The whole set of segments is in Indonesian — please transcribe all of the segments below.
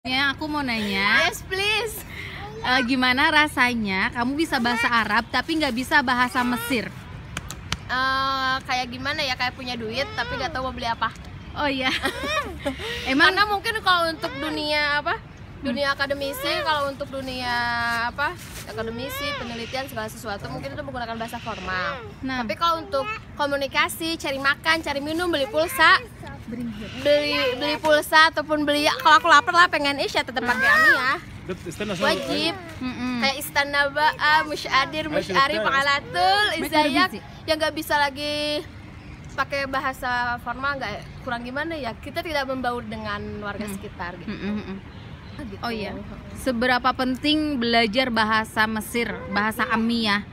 Ya, aku mau nanya, Yes, please. gimana rasanya kamu bisa bahasa Arab tapi nggak bisa bahasa Mesir? Kayak gimana ya, kayak punya duit tapi nggak tahu mau beli apa. Oh iya. Emang Karena mungkin kalau untuk dunia dunia akademisi, kalau untuk dunia akademisi, penelitian segala sesuatu mungkin itu menggunakan bahasa formal. Nah, Tapi kalau untuk komunikasi, cari makan, cari minum, beli pulsa, beli pulsa ataupun beli, kalau aku lapar lah pengen ya tetap pakai Amiyah. Wajib. Kayak istana ba'a, musyadir, musyari, pangalatul, izayah, yang nggak bisa lagi pakai bahasa formal, nggak, kurang gimana ya, kita tidak membaur dengan warga sekitar gitu. Gitu. Oh iya. Seberapa penting belajar bahasa Mesir, bahasa Amiyah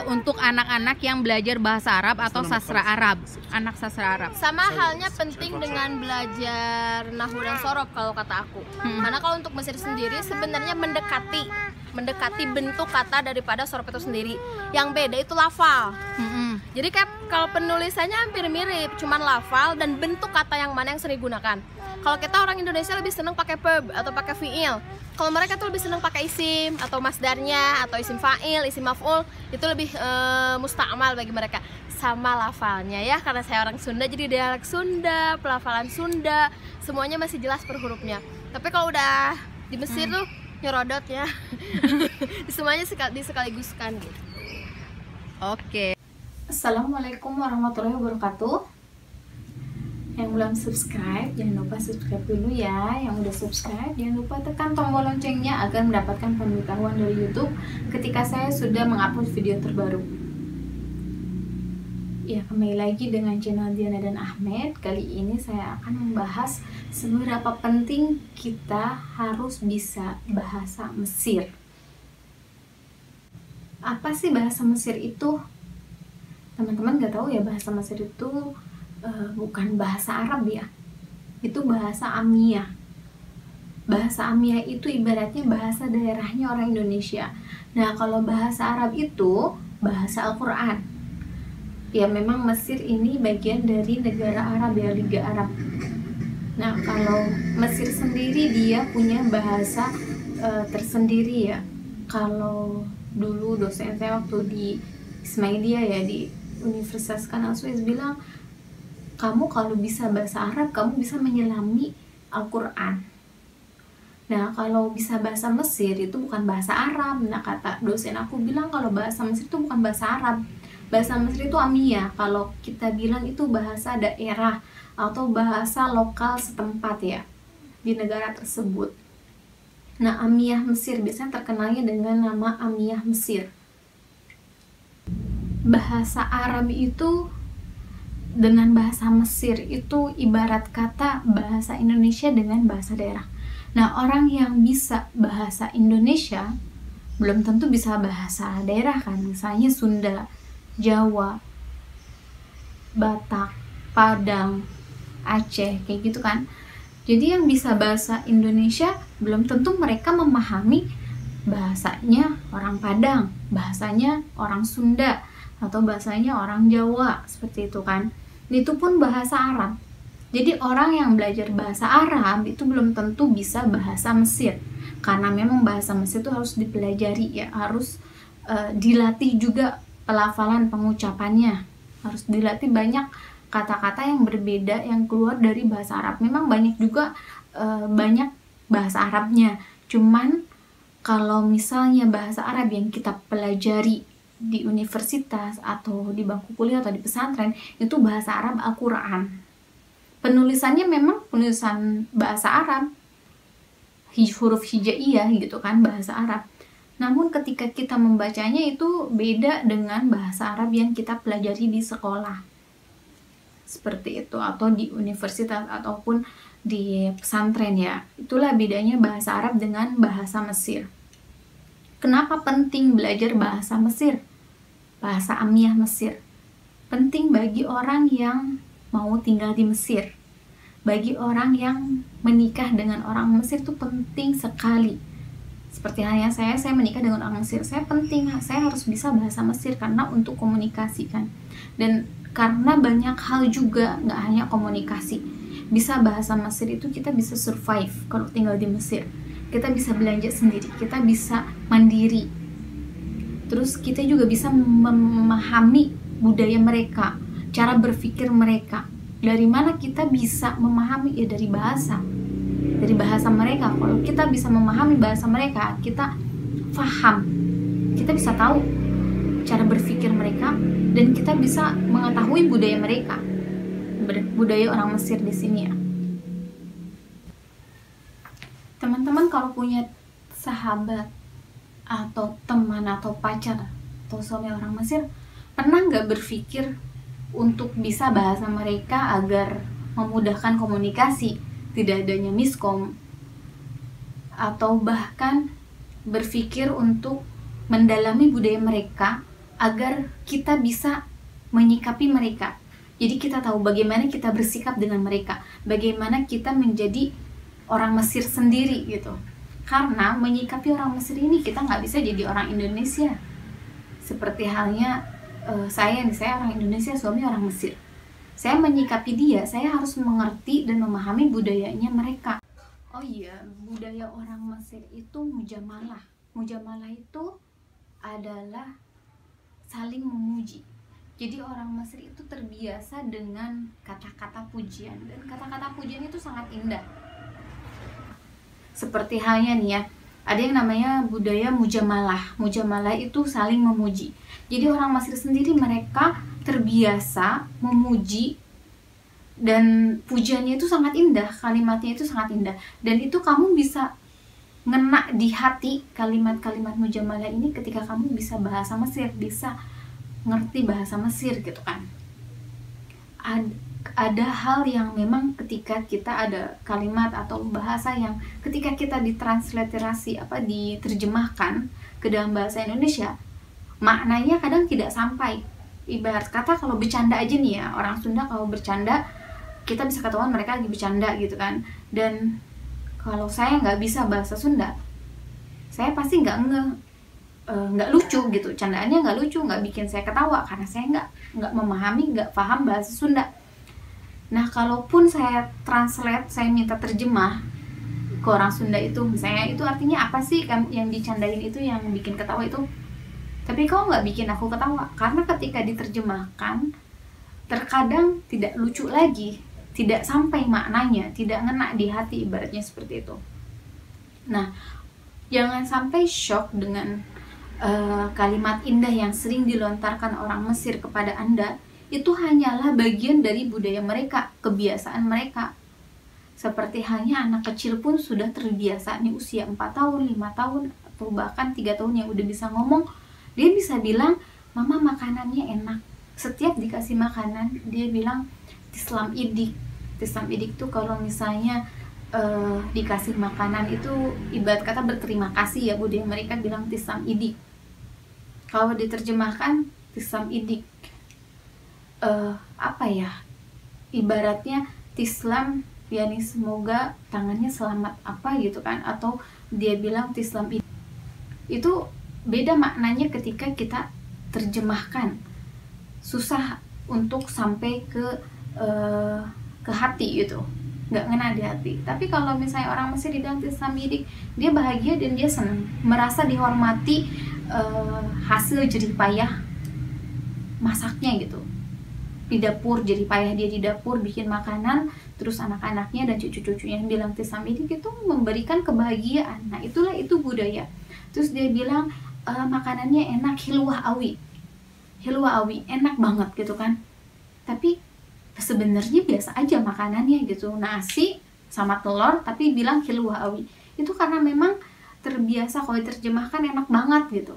untuk anak-anak yang belajar bahasa Arab atau sastra Arab, anak sastra Arab? Sama halnya penting dengan belajar nahwu dan sorof kalau kata aku. Karena kalau untuk Mesir sendiri sebenarnya mendekati bentuk kata daripada sorof itu sendiri. Yang beda itu lafal. Jadi kalau penulisannya hampir mirip, cuman lafal dan bentuk kata yang mana yang sering digunakan. Kalau kita orang Indonesia lebih senang pakai verb atau pakai fiil. Kalau mereka tuh lebih senang pakai isim atau masdarnya atau isim fa'il, isim maf'ul, itu lebih musta'mal bagi mereka. Sama lafalnya ya, karena saya orang Sunda jadi dialek Sunda, pelafalan Sunda, semuanya masih jelas per hurufnya. Tapi kalau udah di Mesir tuh nyerodot ya. Semuanya disekaliguskan gitu. Oke. Assalamualaikum warahmatullahi wabarakatuh. Yang belum subscribe, jangan lupa subscribe dulu ya. Yang udah subscribe, jangan lupa tekan tombol loncengnya agar mendapatkan pemberitahuan dari YouTube ketika saya sudah mengupload video terbaru. Ya, kembali lagi dengan channel Diana dan Ahmed. Kali ini saya akan membahas seberapa penting kita harus bisa bahasa Mesir. Apa sih bahasa Mesir itu? Teman-teman nggak tahu ya, bahasa Mesir itu bukan bahasa Arab ya, itu bahasa Amiyah. Bahasa Amiyah itu ibaratnya bahasa daerahnya orang Indonesia. Nah, kalau bahasa Arab itu bahasa Al-Quran. Ya, memang Mesir ini bagian dari negara Arab ya, Liga Arab. Nah, kalau Mesir sendiri dia punya bahasa tersendiri ya. Kalau dulu dosen saya waktu di Ismailia ya, di Universitas Kanal Suez bilang, kamu kalau bisa bahasa Arab, kamu bisa menyelami Al-Quran. Nah, kalau bisa bahasa Mesir itu bukan bahasa Arab. Nah, kata dosen aku bilang kalau bahasa Mesir itu bukan bahasa Arab. Bahasa Mesir itu Amiyah. Kalau kita bilang itu bahasa daerah atau bahasa lokal setempat ya, di negara tersebut. Nah, Amiyah Mesir biasanya terkenalnya dengan nama Amiyah Mesir. Bahasa Arab itu dengan bahasa Mesir itu ibarat kata bahasa Indonesia dengan bahasa daerah. Nah, orang yang bisa bahasa Indonesia belum tentu bisa bahasa daerah kan. Misalnya Sunda, Jawa, Batak, Padang, Aceh, kayak gitu kan. Jadi yang bisa bahasa Indonesia belum tentu mereka memahami bahasanya orang Padang, bahasanya orang Sunda, atau bahasanya orang Jawa, seperti itu kan. Itu pun bahasa Arab. Jadi orang yang belajar bahasa Arab itu belum tentu bisa bahasa Mesir, karena memang bahasa Mesir itu harus dipelajari ya, harus dilatih juga pelafalan pengucapannya, harus dilatih banyak kata-kata yang berbeda yang keluar dari bahasa Arab. Memang banyak juga banyak bahasa Arabnya, cuman kalau misalnya bahasa Arab yang kita pelajari di universitas atau di bangku kuliah atau di pesantren itu bahasa Arab Al-Quran. Penulisannya memang penulisan bahasa Arab, huruf hijaiyah gitu kan, bahasa Arab. Namun ketika kita membacanya itu beda dengan bahasa Arab yang kita pelajari di sekolah. Seperti itu, atau di universitas ataupun di pesantren ya. Itulah bedanya bahasa Arab dengan bahasa Mesir. Kenapa penting belajar bahasa Mesir? Bahasa Amiyah Mesir penting bagi orang yang mau tinggal di Mesir. Bagi orang yang menikah dengan orang Mesir itu penting sekali. Seperti halnya saya menikah dengan orang Mesir. Saya harus bisa bahasa Mesir karena untuk komunikasi kan. Dan karena banyak hal juga, nggak hanya komunikasi. bisa bahasa Mesir itu kita bisa survive kalau tinggal di Mesir. Kita bisa belanja sendiri, kita bisa mandiri. Terus kita juga bisa memahami budaya mereka, cara berpikir mereka. Dari mana kita bisa memahami? Ya dari bahasa mereka. Kalau kita bisa memahami bahasa mereka, kita paham, kita bisa tahu cara berpikir mereka, dan kita bisa mengetahui budaya mereka, budaya orang Mesir di sini ya. Teman-teman kalau punya sahabat atau teman atau pacar atau suami orang Mesir, pernah nggak berpikir untuk bisa bahasa mereka agar memudahkan komunikasi, tidak adanya miskom, atau bahkan berpikir untuk mendalami budaya mereka agar kita bisa menyikapi mereka. Jadi kita tahu bagaimana kita bersikap dengan mereka, bagaimana kita menjadi orang Mesir sendiri gitu. Karena menyikapi orang Mesir ini kita nggak bisa jadi orang Indonesia. Seperti halnya saya orang Indonesia, suami orang Mesir. Saya menyikapi dia, saya harus mengerti dan memahami budayanya mereka. Oh iya, budaya orang Mesir itu mujamalah. Mujamalah itu adalah saling memuji. Jadi orang Mesir itu terbiasa dengan kata-kata pujian, dan kata-kata pujian itu sangat indah. Seperti halnya nih ya, ada yang namanya budaya mujamalah. Mujamalah itu saling memuji. Jadi orang Mesir sendiri mereka terbiasa memuji, dan pujiannya itu sangat indah, kalimatnya itu sangat indah. Dan itu kamu bisa ngena di hati kalimat-kalimat mujamalah ini ketika kamu bisa bahasa Mesir, bisa ngerti bahasa Mesir gitu kan. Ada hal yang memang ketika kita ada kalimat atau bahasa yang ketika kita ditransliterasi diterjemahkan ke dalam bahasa Indonesia, maknanya kadang tidak sampai. Ibarat kata kalau bercanda aja nih ya, orang Sunda kalau bercanda kita bisa ketahuan mereka lagi bercanda gitu kan. Dan kalau saya nggak bisa bahasa Sunda, saya pasti nggak lucu gitu, candaannya nggak lucu, nggak bikin saya ketawa karena saya nggak memahami, nggak paham bahasa Sunda. Nah kalaupun saya translate, saya minta terjemah ke orang Sunda itu, misalnya itu artinya apa sih yang dicandain itu, yang bikin ketawa itu, tapi kau nggak bikin aku ketawa, karena ketika diterjemahkan terkadang tidak lucu lagi, tidak sampai maknanya, tidak ngena di hati, ibaratnya seperti itu. Nah jangan sampai shock dengan kalimat indah yang sering dilontarkan orang Mesir kepada Anda. Itu hanyalah bagian dari budaya mereka, kebiasaan mereka. Seperti halnya anak kecil pun sudah terbiasa nih, usia 4 tahun, 5 tahun, atau bahkan 3 tahun yang udah bisa ngomong, dia bisa bilang, mama makanannya enak. Setiap dikasih makanan, dia bilang tislam idik. Tislam idik tuh kalau misalnya dikasih makanan itu ibarat kata berterima kasih ya, budaya mereka bilang tislam idik. Kalau diterjemahkan tislam idik, ibaratnya tislam, yakni semoga tangannya selamat gitu kan, atau dia bilang tislam idik. Itu beda maknanya ketika kita terjemahkan, susah untuk sampai ke hati gitu, nggak ngena di hati. Tapi kalau misalnya orang Mesir bilang tislam idik, dia bahagia dan dia senang, merasa dihormati hasil jerih payah masaknya gitu. Di dapur, jerih payah dia di dapur bikin makanan, terus anak-anaknya dan cucu-cucunya yang bilang tislam idik, itu memberikan kebahagiaan. Nah itu budaya. Terus dia bilang makanannya enak, hilwah awi, enak banget gitu kan. Tapi sebenarnya biasa aja makanannya gitu, nasi sama telur, tapi bilang hilwah awi. Itu karena memang terbiasa, kalau diterjemahkan enak banget gitu.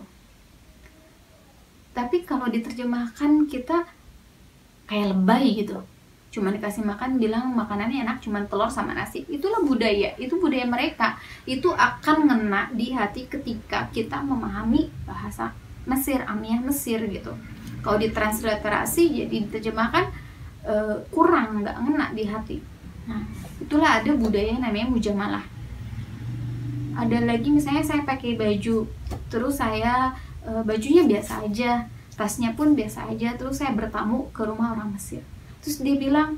Tapi kalau diterjemahkan kita kayak lebay gitu, cuma dikasih makan bilang makanannya enak cuma telur sama nasi. Itulah budaya, itu budaya mereka. Itu akan ngena di hati ketika kita memahami bahasa Mesir, Amiyah Mesir gitu. Kalau ditransliterasi jadi diterjemahkan kurang, nggak ngena di hati. Nah itulah ada budaya yang namanya mujamalah. Ada lagi misalnya saya pakai baju, terus saya bajunya biasa aja, tasnya pun biasa aja, terus saya bertamu ke rumah orang Mesir, terus dia bilang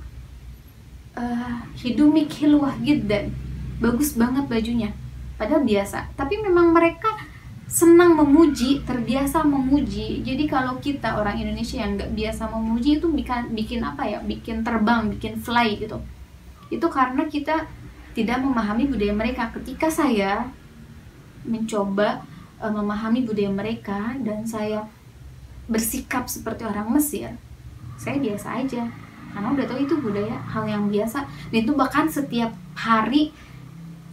hidumik hilwah jiddan, bagus banget bajunya, padahal biasa. Tapi memang mereka senang memuji, terbiasa memuji. Jadi kalau kita orang Indonesia yang nggak biasa memuji itu bikin apa ya, bikin terbang, bikin fly gitu. Itu karena kita tidak memahami budaya mereka. Ketika saya mencoba memahami budaya mereka dan saya bersikap seperti orang Mesir, saya biasa aja karena udah tahu itu budaya, hal yang biasa. Dan itu bahkan setiap hari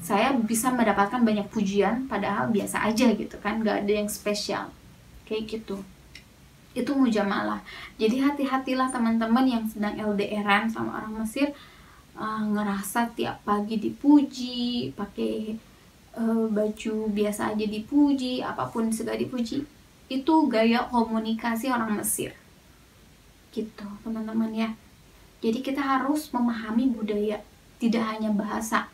saya bisa mendapatkan banyak pujian padahal biasa aja gitu kan, gak ada yang spesial kayak gitu. Itu mujamalah. Jadi hati-hatilah teman-teman yang sedang LDRan sama orang Mesir, ngerasa tiap pagi dipuji, pakai baju biasa aja dipuji, apapun segala dipuji. Itu gaya komunikasi orang Mesir gitu teman-teman ya. Jadi kita harus memahami budaya, tidak hanya bahasa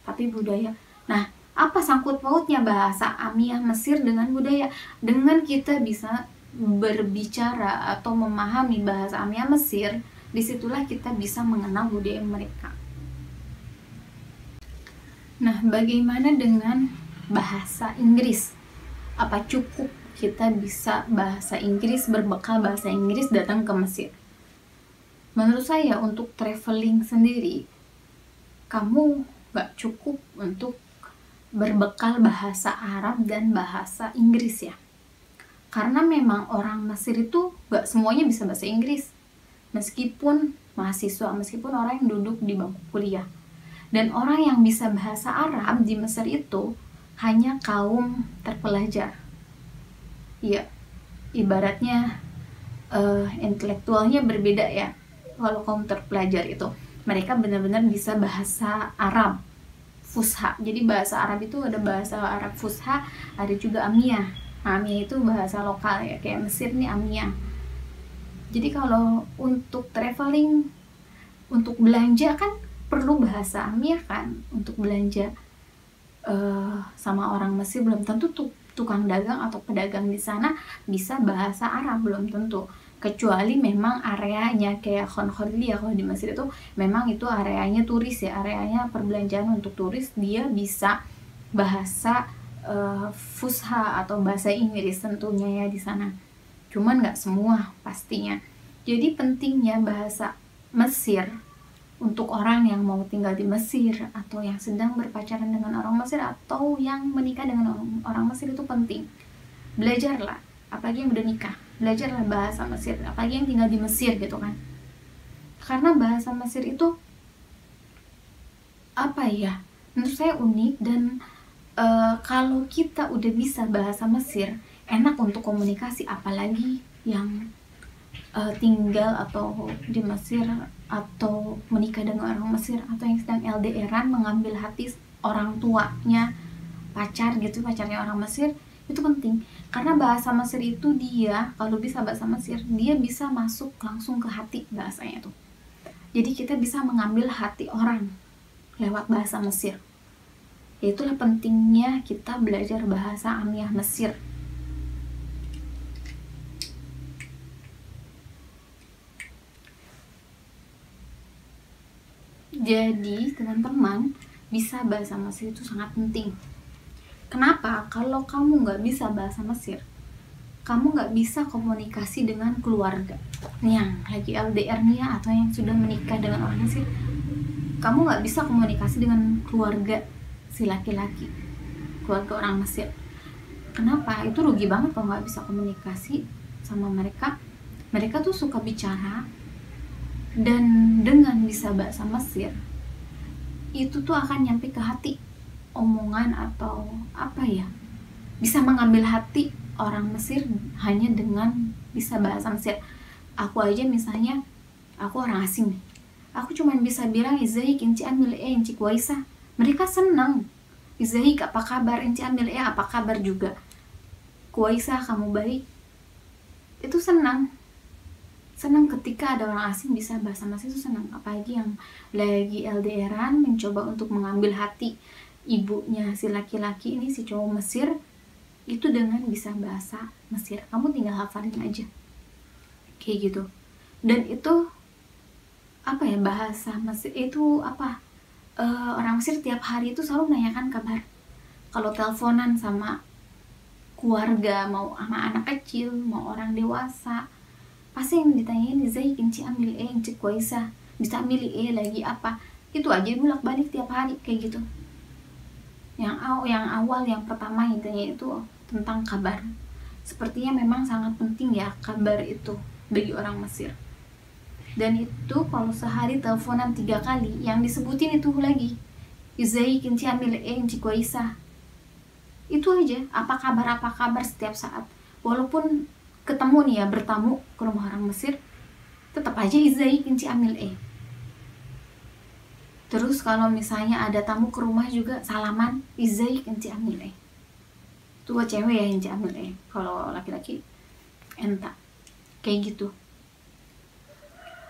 tapi budaya. Nah, apa sangkut pautnya bahasa Amiyah Mesir dengan budaya? Dengan kita bisa berbicara atau memahami bahasa Amiyah Mesir, disitulah kita bisa mengenal budaya mereka. Nah, bagaimana dengan bahasa Inggris? Apa cukup kita bisa bahasa Inggris, berbekal bahasa Inggris datang ke Mesir? Menurut saya untuk traveling sendiri, kamu gak cukup untuk berbekal bahasa Arab dan bahasa Inggris ya. Karena memang orang Mesir itu gak semuanya bisa bahasa Inggris. Meskipun mahasiswa, meskipun orang yang duduk di bangku kuliah. Dan orang yang bisa bahasa Arab di Mesir itu hanya kaum terpelajar. Ya, ibaratnya intelektualnya berbeda ya. Kalau kaum terpelajar itu mereka benar-benar bisa bahasa Arab Fusha. Jadi bahasa Arab itu ada bahasa Arab Fusha, ada juga Amiyah. Nah, Amiyah itu bahasa lokal ya, kayak Mesir nih Amiyah. Jadi kalau untuk traveling, untuk belanja kan perlu bahasa Amiyah kan, untuk belanja sama orang Mesir belum tentu tukang dagang atau pedagang di sana bisa bahasa Arab, belum tentu. Kecuali memang areanya kayak Khan Khaliliyah, kalau di Mesir itu memang itu areanya turis ya, areanya perbelanjaan untuk turis, dia bisa bahasa Fusha atau bahasa Inggris tentunya ya di sana. Cuman nggak semua pastinya. Jadi pentingnya bahasa Mesir untuk orang yang mau tinggal di Mesir atau yang sedang berpacaran dengan orang Mesir atau yang menikah dengan orang Mesir itu penting. Belajarlah, apalagi yang udah nikah, belajarlah bahasa Mesir, apalagi yang tinggal di Mesir gitu kan. Karena bahasa Mesir itu apa ya, menurut saya unik. Dan kalau kita udah bisa bahasa Mesir, enak untuk komunikasi. Apalagi yang tinggal atau di Mesir atau menikah dengan orang Mesir, atau yang sedang LDRan mengambil hati orang tuanya pacar gitu, pacarnya orang Mesir, itu penting. Karena bahasa Mesir itu dia, kalau bisa bahasa Mesir, dia bisa masuk langsung ke hati bahasanya tuh. Jadi kita bisa mengambil hati orang lewat bahasa Mesir. Itulah pentingnya kita belajar bahasa Amiyah Mesir. Jadi teman-teman, bisa bahasa Mesir itu sangat penting. Kenapa? Kalau kamu nggak bisa bahasa Mesir, kamu nggak bisa komunikasi dengan keluarga yang lagi LDR-nya atau yang sudah menikah dengan orang Mesir. Kamu nggak bisa komunikasi dengan keluarga si laki-laki, keluarga orang Mesir. Kenapa? Itu rugi banget kalau nggak bisa komunikasi sama mereka. Mereka tuh suka bicara, dan dengan bisa bahasa Mesir, itu tuh akan nyampe ke hati. Omongan atau apa ya, bisa mengambil hati orang Mesir hanya dengan bisa bahasa Mesir. Aku aja misalnya, aku orang asing nih, aku cuma bisa bilang izaik inci amil inci kuaisa, mereka senang. Izaik apa kabar, inci amil apa kabar juga, kuaisa kamu baik. Itu senang ketika ada orang asing bisa bahasa Mesir, itu senang. Apalagi yang lagi LDRan mencoba untuk mengambil hati ibunya si laki-laki ini, si cowok Mesir, itu dengan bisa bahasa Mesir. Kamu tinggal hafalin aja kayak gitu. Dan itu apa ya, bahasa Mesir itu apa, orang Mesir tiap hari itu selalu menanyakan kabar. Kalau teleponan sama keluarga, mau sama anak kecil, mau orang dewasa, pasti yang ditanyain ازيك انتي عامل ايه, انتي كويسة, بتعملي ايه, lagi apa. Itu aja bolak-balik tiap hari kayak gitu. Yang awal yang pertama intinya itu tentang kabar. Sepertinya memang sangat penting ya kabar itu bagi orang Mesir. Dan itu kalau sehari teleponan 3 kali, yang disebutin itu lagi ازيك انتي عامل ايه, انتي كويسة. Itu aja, apa kabar setiap saat. Walaupun ketemu nih ya, bertamu ke rumah orang Mesir, tetap aja ازيك انتي عامل ايه. Terus kalau misalnya ada tamu ke rumah juga salaman ازيك انتي عامل ايه. Itu buat cewek ya انتي عامل ايه, kalau laki-laki enta. Kayak gitu.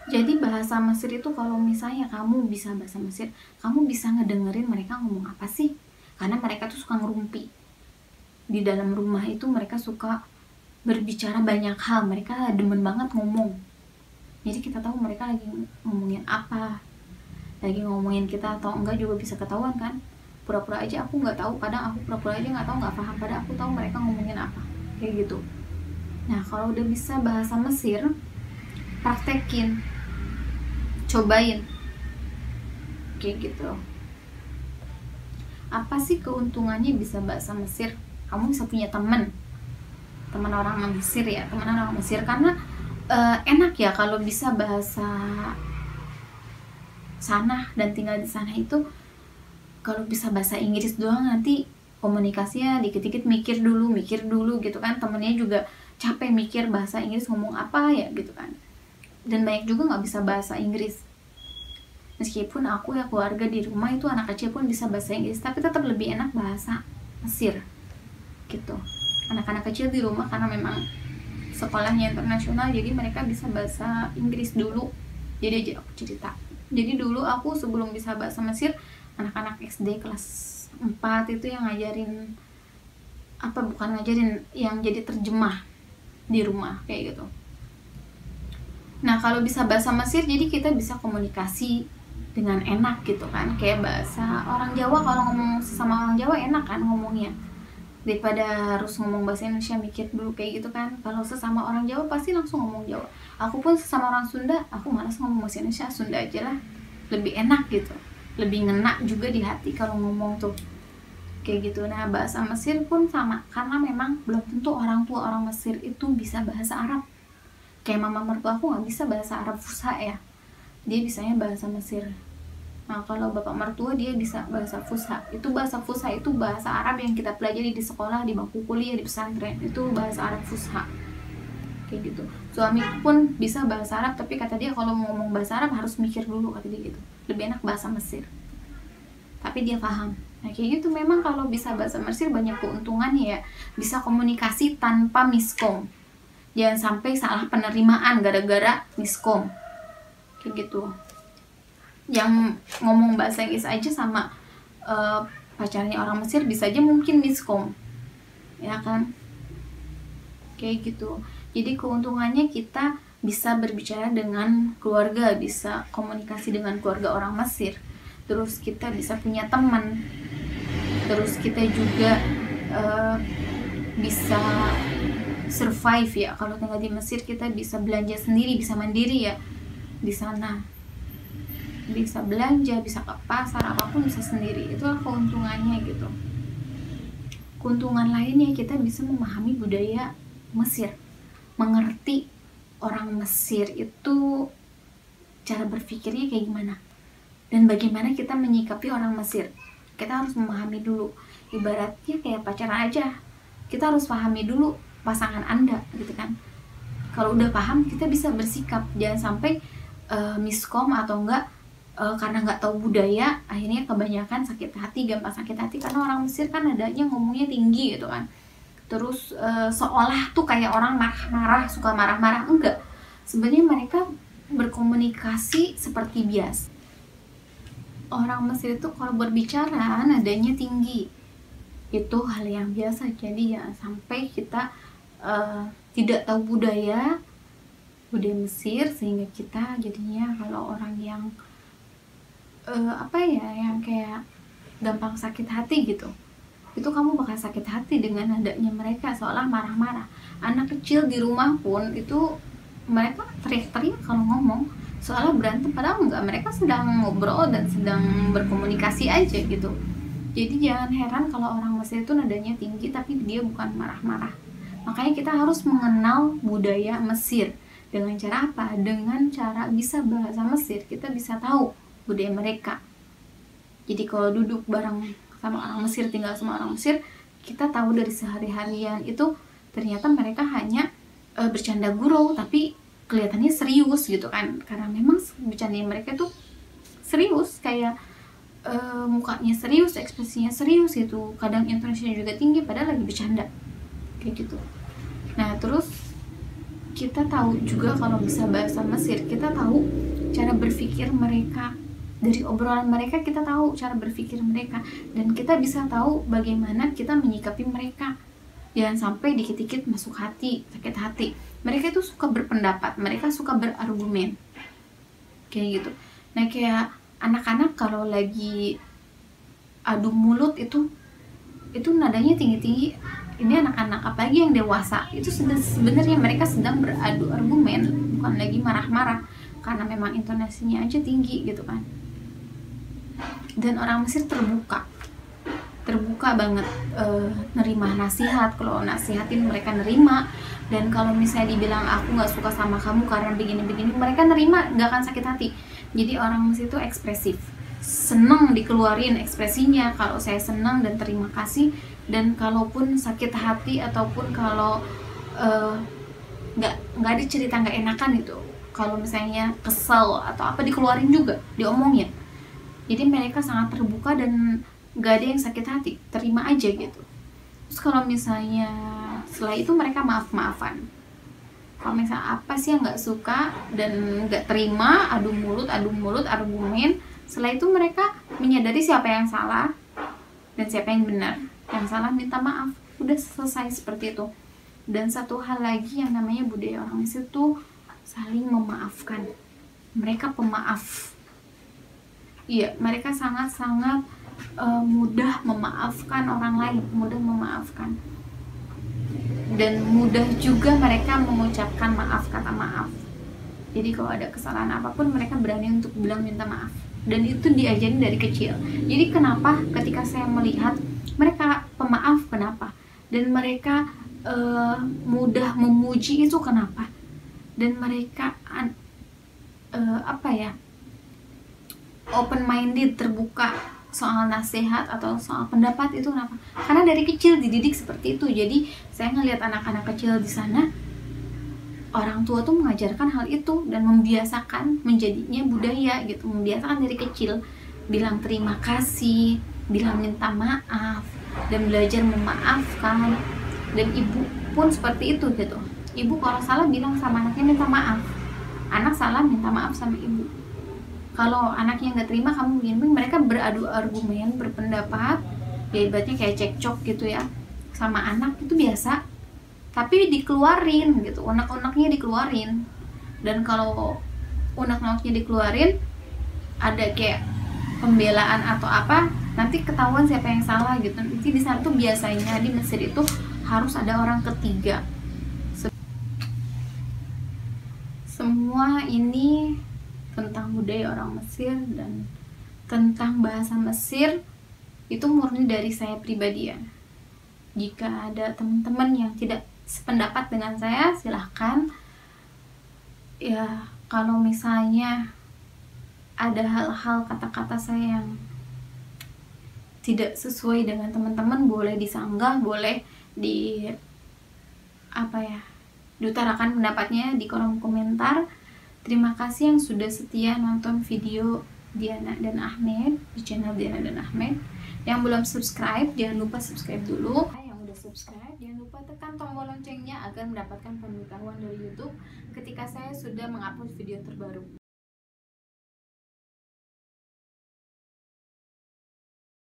Jadi bahasa Mesir itu kalau misalnya kamu bisa bahasa Mesir, kamu bisa ngedengerin mereka ngomong apa sih. Karena mereka tuh suka ngerumpi. Di dalam rumah itu mereka suka berbicara banyak hal, mereka demen banget ngomong. Jadi kita tahu mereka lagi ngomongin apa, lagi ngomongin kita atau enggak juga bisa ketahuan kan. Pura-pura aja aku nggak tahu, kadang aku pura-pura aja nggak tahu, nggak paham, padahal aku tahu mereka ngomongin apa, kayak gitu. Nah kalau udah bisa bahasa Mesir, praktekin, cobain, kayak gitu. Apa sih keuntungannya bisa bahasa Mesir? Kamu bisa punya teman orang Mesir ya, teman orang Mesir, karena enak ya kalau bisa bahasa sana dan tinggal di sana itu. Kalau bisa bahasa Inggris doang nanti komunikasinya dikit-dikit mikir dulu gitu kan. Temennya juga capek mikir bahasa Inggris ngomong apa ya gitu kan. Dan banyak juga nggak bisa bahasa Inggris. Meskipun aku ya keluarga di rumah itu anak kecil pun bisa bahasa Inggris, tapi tetap lebih enak bahasa Mesir gitu. Anak-anak kecil di rumah karena memang sekolahnya internasional, jadi mereka bisa bahasa Inggris dulu. Jadi aja aku cerita. Jadi dulu aku sebelum bisa bahasa Mesir, anak-anak SD kelas 4 itu yang ngajarin, bukan ngajarin, yang jadi terjemah di rumah kayak gitu. Nah kalau bisa bahasa Mesir, jadi kita bisa komunikasi dengan enak gitu kan. Kayak bahasa orang Jawa, kalau ngomong sama orang Jawa enak kan ngomongnya, daripada harus ngomong bahasa Indonesia mikir dulu kayak gitu kan. Kalau sesama orang Jawa pasti langsung ngomong Jawa. Aku pun sesama orang Sunda, aku malas ngomong bahasa Indonesia, Sunda aja lah, lebih enak gitu, lebih ngena juga di hati kalau ngomong tuh kayak gitu. Nah bahasa Mesir pun sama, karena memang belum tentu orang tua orang Mesir itu bisa bahasa Arab. Kayak mama mertua aku nggak bisa bahasa Arab Fusha ya, dia bisanya bahasa Mesir. Nah kalau bapak mertua dia bisa bahasa Fusha. Itu bahasa Fusha itu bahasa Arab yang kita pelajari di sekolah, di bangku kuliah, di pesantren, itu bahasa Arab Fusha kayak gitu. Suami pun bisa bahasa Arab, tapi kata dia kalau mau ngomong bahasa Arab harus mikir dulu, kata dia gitu, lebih enak bahasa Mesir, tapi dia paham. Nah kayak gitu. Memang kalau bisa bahasa Mesir banyak keuntungannya ya, bisa komunikasi tanpa miskom, jangan sampai salah penerimaan gara-gara miskom kayak gitu. Yang ngomong bahasa Inggris aja sama pacarnya orang Mesir bisa aja mungkin miskom ya kan, kayak gitu. Jadi keuntungannya kita bisa berbicara dengan keluarga, bisa komunikasi dengan keluarga orang Mesir, terus kita bisa punya teman, terus kita juga bisa survive ya. Kalau tinggal di Mesir kita bisa belanja sendiri, bisa mandiri ya di sana, bisa belanja, bisa ke pasar, apapun bisa sendiri. Itulah keuntungannya gitu. Keuntungan lainnya kita bisa memahami budaya Mesir, mengerti orang Mesir itu cara berpikirnya kayak gimana, dan bagaimana kita menyikapi orang Mesir. Kita harus memahami dulu, ibaratnya kayak pacaran aja, kita harus pahami dulu pasangan Anda gitu kan. Kalau udah paham kita bisa bersikap, jangan sampai miskom atau enggak karena nggak tahu budaya akhirnya kebanyakan sakit hati, gampang sakit hati. Karena orang Mesir kan adanya ngomongnya tinggi gitu kan, terus seolah tuh kayak orang marah-marah, suka marah-marah. Enggak, sebenarnya mereka berkomunikasi seperti biasa. Orang Mesir itu kalau berbicara nadanya tinggi, itu hal yang biasa. Jadi jangan sampai kita tidak tahu budaya budaya Mesir, sehingga kita jadinya kalau orang yang yang kayak gampang sakit hati gitu, itu kamu bakal sakit hati dengan nadanya mereka seolah marah-marah. Anak kecil di rumah pun itu mereka teriak-teriak kalau ngomong seolah berantem, padahal enggak, mereka sedang ngobrol dan sedang berkomunikasi aja gitu. Jadi jangan heran kalau orang Mesir itu nadanya tinggi tapi dia bukan marah-marah. Makanya kita harus mengenal budaya Mesir. Dengan cara apa? Dengan cara bisa bahasa Mesir, kita bisa tahu budaya mereka. Jadi kalau duduk bareng sama orang Mesir, tinggal sama orang Mesir, kita tahu dari sehari-harian itu ternyata mereka hanya bercanda gurau, tapi kelihatannya serius gitu kan, karena memang bercanda mereka tuh serius, kayak mukanya serius, ekspresinya serius gitu, kadang intonasinya juga tinggi padahal lagi bercanda kayak gitu. Nah terus kita tahu juga kalau bisa bahasa Mesir, kita tahu cara berpikir mereka. Dari obrolan mereka kita tahu cara berpikir mereka, dan kita bisa tahu bagaimana kita menyikapi mereka. Jangan sampai dikit-dikit masuk hati, sakit hati. Mereka itu suka berpendapat, mereka suka berargumen kayak gitu. Nah kayak anak-anak kalau lagi adu mulut itu nadanya tinggi-tinggi. Ini anak-anak, apalagi yang dewasa, itu sebenarnya mereka sedang beradu argumen, bukan lagi marah-marah, karena memang intonasinya aja tinggi gitu kan. Dan orang Mesir terbuka banget, nerima nasihat. Kalau nasihatin mereka nerima, dan kalau misalnya dibilang aku nggak suka sama kamu karena begini-begini, mereka nerima, nggak akan sakit hati. Jadi orang Mesir itu ekspresif, seneng dikeluarin ekspresinya. Kalau saya senang dan terima kasih, dan kalaupun sakit hati ataupun kalau nggak ada cerita nggak enakan itu, kalau misalnya kesel atau apa, dikeluarin juga, diomongin. Jadi mereka sangat terbuka dan gak ada yang sakit hati, terima aja gitu. Terus kalau misalnya setelah itu mereka maaf-maafan. Kalau misalnya apa sih yang gak suka dan gak terima, adu mulut, argumen, setelah itu mereka menyadari siapa yang salah dan siapa yang benar. Yang salah minta maaf, udah selesai seperti itu. Dan satu hal lagi yang namanya budaya orang Mesir tuh saling memaafkan. Mereka pemaaf. Iya, mereka sangat-sangat mudah memaafkan orang lain, mudah memaafkan, dan mudah juga mereka mengucapkan maaf, kata maaf. Jadi kalau ada kesalahan apapun mereka berani untuk bilang minta maaf, dan itu diajarin dari kecil. Jadi kenapa ketika saya melihat mereka pemaaf, kenapa, dan mereka mudah memuji, itu kenapa, dan mereka open minded, terbuka soal nasihat atau soal pendapat, itu kenapa? Karena dari kecil dididik seperti itu. Jadi saya ngelihat anak-anak kecil di sana, orang tua tuh mengajarkan hal itu dan membiasakan, menjadinya budaya gitu, membiasakan dari kecil bilang terima kasih, bilang minta maaf, dan belajar memaafkan. Dan ibu pun seperti itu gitu. Ibu kalau salah bilang sama anaknya minta maaf, anak salah minta maaf sama ibu. Kalau anaknya nggak terima kamu begini, mereka beradu argumen, berpendapat, ya ibaratnya kayak cekcok gitu ya, sama anak itu biasa, tapi dikeluarin gitu, unek-uneknya dikeluarin. Dan kalau unek-uneknya dikeluarin, ada kayak pembelaan atau apa, nanti ketahuan siapa yang salah gitu. Nanti di sana tuh biasanya di Mesir itu harus ada orang ketiga. Semua ini tentang budaya orang Mesir dan tentang bahasa Mesir itu murni dari saya pribadi ya. Jika ada teman-teman yang tidak sependapat dengan saya, silahkan ya. Kalau misalnya ada hal-hal kata-kata saya yang tidak sesuai dengan teman-teman, boleh disanggah, boleh diutarakan pendapatnya di kolom komentar. Terima kasih yang sudah setia nonton video Diana dan Ahmed di channel Diana dan Ahmed. Yang belum subscribe, jangan lupa subscribe dulu. Yang udah subscribe, jangan lupa tekan tombol loncengnya agar mendapatkan pemberitahuan dari YouTube ketika saya sudah mengupload video terbaru.